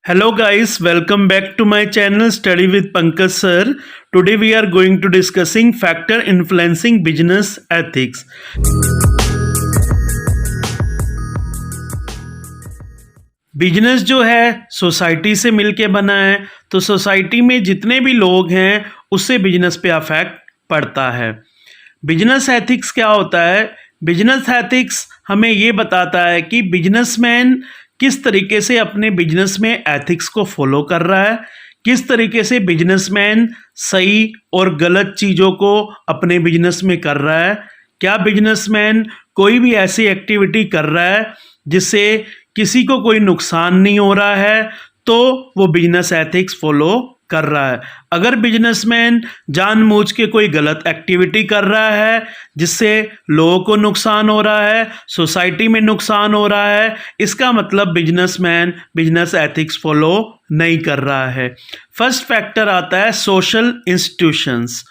Hello guys, welcome back to my channel Study with Pankaj sir. Today we are going to discussing factor influencing business ethics. Business जो है society से मिलके बना है, तो society में जितने भी लोग हैं उससे बिजनेस पे अफेक्ट पड़ता है। बिजनेस एथिक्स क्या होता है? बिजनेस एथिक्स हमें ये बताता है कि बिजनेसमैन किस तरीके से अपने बिजनेस में एथिक्स को फॉलो कर रहा है, किस तरीके से बिजनेसमैन सही और गलत चीज़ों को अपने बिजनेस में कर रहा है। क्या बिजनेसमैन कोई भी ऐसी एक्टिविटी कर रहा है जिससे किसी को कोई नुकसान नहीं हो रहा है, तो वो बिजनेस एथिक्स फॉलो कर रहा है। अगर बिजनेसमैन जानबूझ के कोई गलत एक्टिविटी कर रहा है जिससे लोगों को नुकसान हो रहा है, सोसाइटी में नुकसान हो रहा है, इसका मतलब बिजनेसमैन बिजनेस एथिक्स फॉलो नहीं कर रहा है। फर्स्ट फैक्टर आता है सोशल इंस्टीट्यूशंस।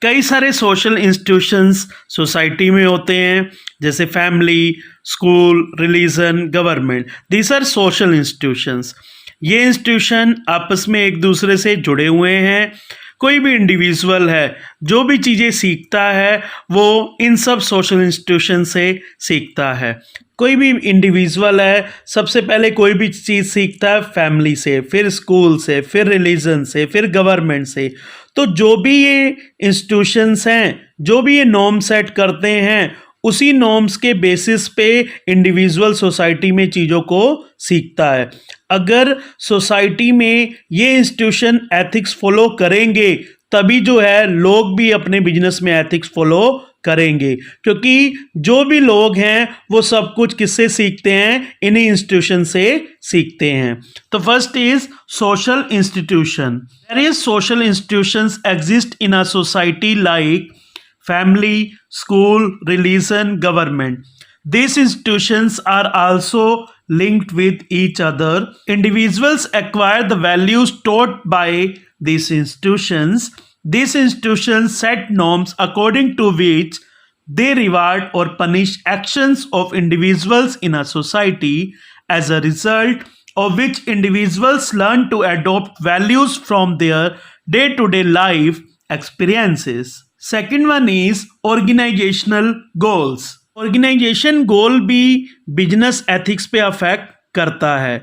कई सारे सोशल इंस्टीट्यूशंस सोसाइटी में होते हैं, जैसे family, school, religion, government. These are social institutions. ये इंस्टीट्यूशन आपस में एक दूसरे से जुड़े हुए हैं। कोई भी इंडिविजुअल है जो भी चीज़ें सीखता है वो इन सब सोशल इंस्टीट्यूशन से सीखता है। कोई भी इंडिविजुअल है सबसे पहले कोई भी चीज़ सीखता है फैमिली से, फिर स्कूल से, फिर रिलीजन से, फिर गवर्नमेंट से। तो जो भी ये इंस्टीट्यूशंस हैं, जो भी ये नॉर्म सेट करते हैं, उसी नॉर्म्स के बेसिस पे इंडिविजुअल सोसाइटी में चीज़ों को सीखता है। अगर सोसाइटी में ये इंस्टीट्यूशन एथिक्स फॉलो करेंगे तभी जो है लोग भी अपने बिजनेस में एथिक्स फॉलो करेंगे, क्योंकि जो भी लोग हैं वो सब कुछ किससे सीखते हैं? इन्हीं इंस्टीट्यूशन से सीखते हैं। तो first is social institution. Various social institutions exist in a society like family, school, religion, government. These institutions are also linked with each other. Individuals acquire the values taught by these institutions. These institutions set norms according to which they reward or punish actions of individuals in a society. As a result of which individuals learn to adopt values from their day-to-day life experiences. Second one is organisational goals. Organisation goal भी business ethics पे affect करता है।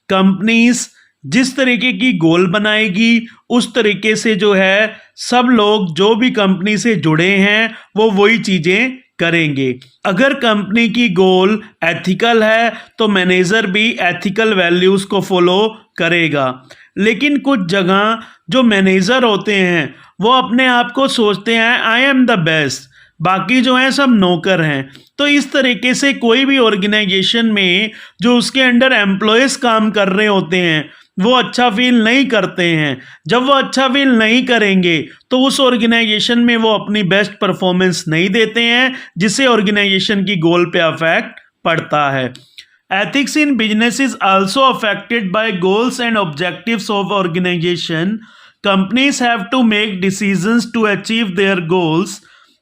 Companies जिस तरीके की गोल बनाएगी उस तरीके से जो है सब लोग जो भी कंपनी से जुड़े हैं वो वही चीज़ें करेंगे। अगर कंपनी की गोल एथिकल है तो मैनेजर भी एथिकल वैल्यूज़ को फॉलो करेगा। लेकिन कुछ जगह जो मैनेजर होते हैं वो अपने आप को सोचते हैं आई एम द बेस्ट, बाकी जो हैं सब नौकर हैं। तो इस तरीके से कोई भी ऑर्गेनाइजेशन में जो उसके अंडर एम्प्लॉयज़ काम कर रहे होते हैं वो अच्छा फील नहीं करते हैं। जब वो अच्छा फील नहीं करेंगे तो उस ऑर्गेनाइजेशन में वो अपनी बेस्ट परफॉर्मेंस नहीं देते हैं, जिससे ऑर्गेनाइजेशन की गोल पे अफेक्ट पड़ता है। Ethics in business is also affected by goals and objectives of organization. Companies have to make decisions to achieve their goals.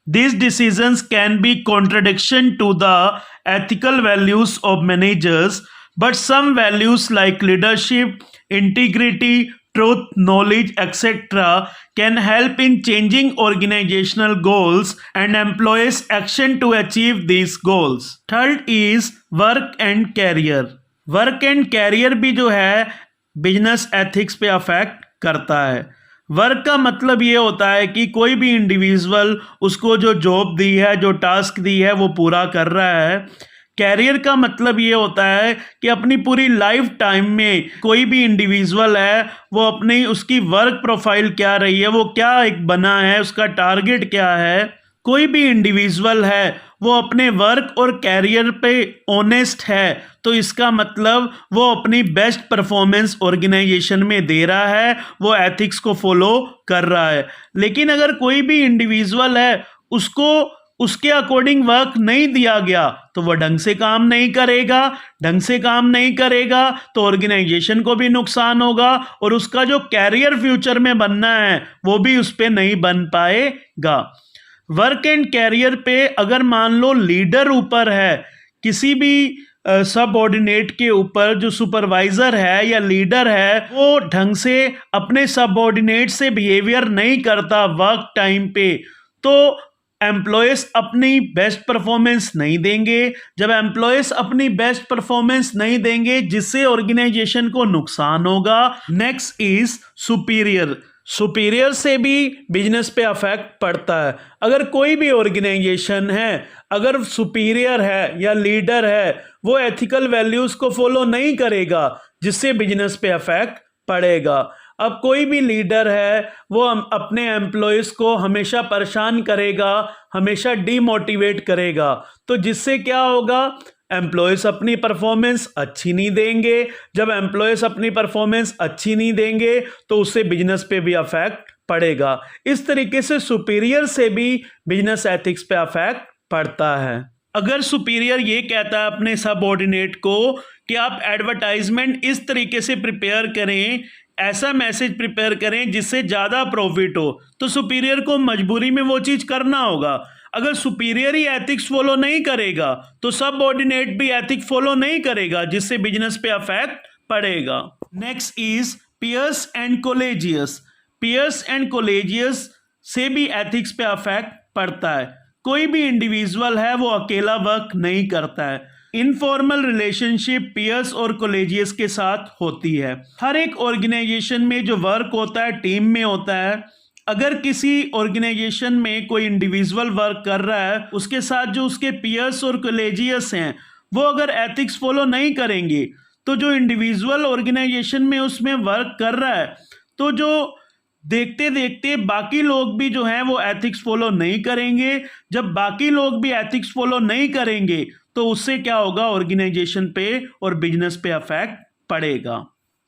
These decisions can be contradiction to the ethical values of managers, but some values like leadership, integrity, truth, knowledge, etc. can help in changing organizational goals and employees' action to achieve these goals. Third is work and career. Work and career भी जो है business ethics पे affect करता है। Work का मतलब ये होता है कि कोई भी इंडिविजुअल उसको जो जॉब दी है, जो टास्क दी है, वो पूरा कर रहा है। कैरियर का मतलब ये होता है कि अपनी पूरी लाइफ टाइम में कोई भी इंडिविजुअल है वो अपनी उसकी वर्क प्रोफाइल क्या रही है, वो क्या एक बना है, उसका टारगेट क्या है। कोई भी इंडिविजुअल है वो अपने वर्क और कैरियर पे ऑनेस्ट है, तो इसका मतलब वो अपनी बेस्ट परफॉर्मेंस ऑर्गेनाइजेशन में दे रहा है, वो एथिक्स को फॉलो कर रहा है। लेकिन अगर कोई भी इंडिविजुअल है उसको उसके अकॉर्डिंग वर्क नहीं दिया गया तो वह ढंग से काम नहीं करेगा। ढंग से काम नहीं करेगा तो ऑर्गेनाइजेशन को भी नुकसान होगा और उसका जो कैरियर फ्यूचर में बनना है वो भी उस पर नहीं बन पाएगा। वर्क एंड कैरियर पे अगर मान लो लीडर ऊपर है, किसी भी सबऑर्डिनेट के ऊपर जो सुपरवाइजर है या लीडर है वो ढंग से अपने सबऑर्डिनेट से बिहेवियर नहीं करता वर्क टाइम पे, तो एम्प्लॉयज़ अपनी बेस्ट परफॉर्मेंस नहीं देंगे। जब एम्प्लॉयज़ अपनी बेस्ट परफॉर्मेंस नहीं देंगे जिससे ऑर्गेनाइजेशन को नुकसान होगा। Next is superior. सुपीरियर से भी बिजनेस पे अफेक्ट पड़ता है। अगर कोई भी ऑर्गेनाइजेशन है, अगर सुपीरियर है या लीडर है वो एथिकल वैल्यूज़ को फॉलो नहीं करेगा जिससे बिजनेस पे अफेक्ट पड़ेगा। अब कोई भी लीडर है वो अपने एम्प्लॉयज़ को हमेशा परेशान करेगा, हमेशा डीमोटिवेट करेगा, तो जिससे क्या होगा, एम्प्लॉयज़ अपनी परफॉर्मेंस अच्छी नहीं देंगे। जब एम्प्लॉयज़ अपनी परफॉर्मेंस अच्छी नहीं देंगे तो उससे बिजनेस पे भी अफेक्ट पड़ेगा। इस तरीके से सुपीरियर से भी बिजनेस एथिक्स पे अफेक्ट पड़ता है। अगर सुपीरियर ये कहता है अपने सबऑर्डिनेट को कि आप एडवर्टाइजमेंट इस तरीके से प्रिपेयर करें, ऐसा मैसेज प्रिपेयर करें जिससे ज़्यादा प्रॉफिट हो, तो सुपीरियर को मजबूरी में वो चीज़ करना होगा। अगर सुपीरियर ही एथिक्स फॉलो नहीं करेगा तो सबऑर्डिनेट भी एथिक्स फॉलो नहीं करेगा जिससे बिजनेस पे अफेक्ट पड़ेगा। Next is peers and colleagues. Peers and colleagues से भी एथिक्स पे अफेक्ट पड़ता है। कोई भी इंडिविजुअल है वो अकेला वर्क नहीं करता है। इनफॉर्मल रिलेशनशिप पियर्स और कोलेजियस के साथ होती है। हर एक ऑर्गेनाइजेशन में जो वर्क होता है टीम में होता है। अगर किसी ऑर्गेनाइजेशन में कोई इंडिविजुअल वर्क कर रहा है, उसके साथ जो उसके पियर्स और कोलेजियस हैं वो अगर एथिक्स फॉलो नहीं करेंगे तो जो इंडिविजुअल ऑर्गेनाइजेशन में उसमें वर्क कर रहा है, तो जो देखते देखते बाकी लोग भी जो हैं वो एथिक्स फॉलो नहीं करेंगे। जब बाकी लोग भी एथिक्स फॉलो नहीं करेंगे तो उससे क्या होगा, ऑर्गेनाइजेशन पे और बिजनेस पे अफेक्ट पड़ेगा।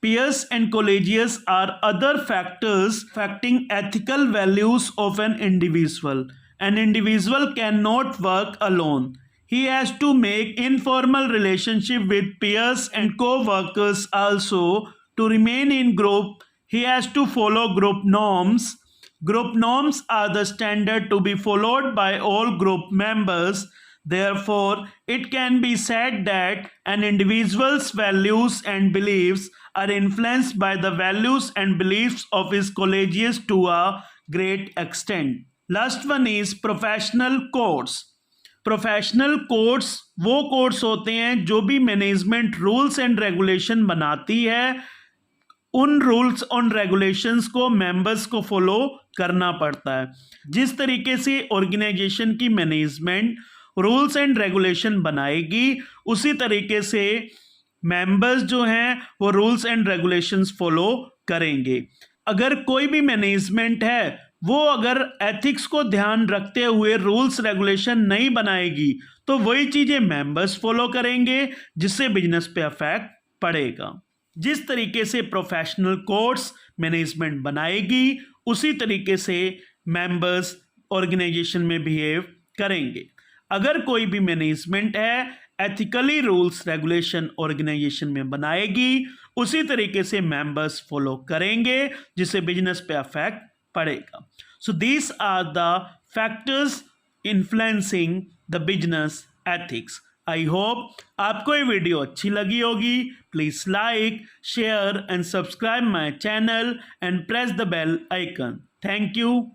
Peers and colleagues are other factors affecting ethical values of an individual. An individual cannot work alone. He has to make informal relationship with peers and co-workers also. To remain in group, he has to follow group norms. Group norms are the standard to be followed by all group members. Therefore, it can be said that an individual's values and beliefs are influenced by the values and beliefs of his colleagues to a great extent. Last one is professional codes. Professional codes वो codes होते हैं जो भी management rules and regulation बनाती है, उन rules और regulations को मेंबर्स को फॉलो करना पड़ता है। जिस तरीके से ऑर्गेनाइजेशन की मैनेजमेंट रूल्स एंड रेगुलेशन बनाएगी उसी तरीके से मेंबर्स जो हैं वो रूल्स एंड रेगुलेशंस फॉलो करेंगे। अगर कोई भी मैनेजमेंट है वो अगर एथिक्स को ध्यान रखते हुए रूल्स रेगुलेशन नहीं बनाएगी तो वही चीज़ें मेंबर्स फॉलो करेंगे जिससे बिजनेस पे अफेक्ट पड़ेगा। जिस तरीके से प्रोफेशनल कोड्स मैनेजमेंट बनाएगी उसी तरीके से मेंबर्स ऑर्गेनाइजेशन में बिहेव करेंगे। अगर कोई भी मैनेजमेंट है एथिकली रूल्स रेगुलेशन ऑर्गेनाइजेशन में बनाएगी उसी तरीके से मेंबर्स फॉलो करेंगे जिससे बिजनेस पे अफेक्ट पड़ेगा। So these are the factors influencing the business ethics. I hope आपको ये वीडियो अच्छी लगी होगी। Please like, share and subscribe my channel and press the bell icon. Thank you.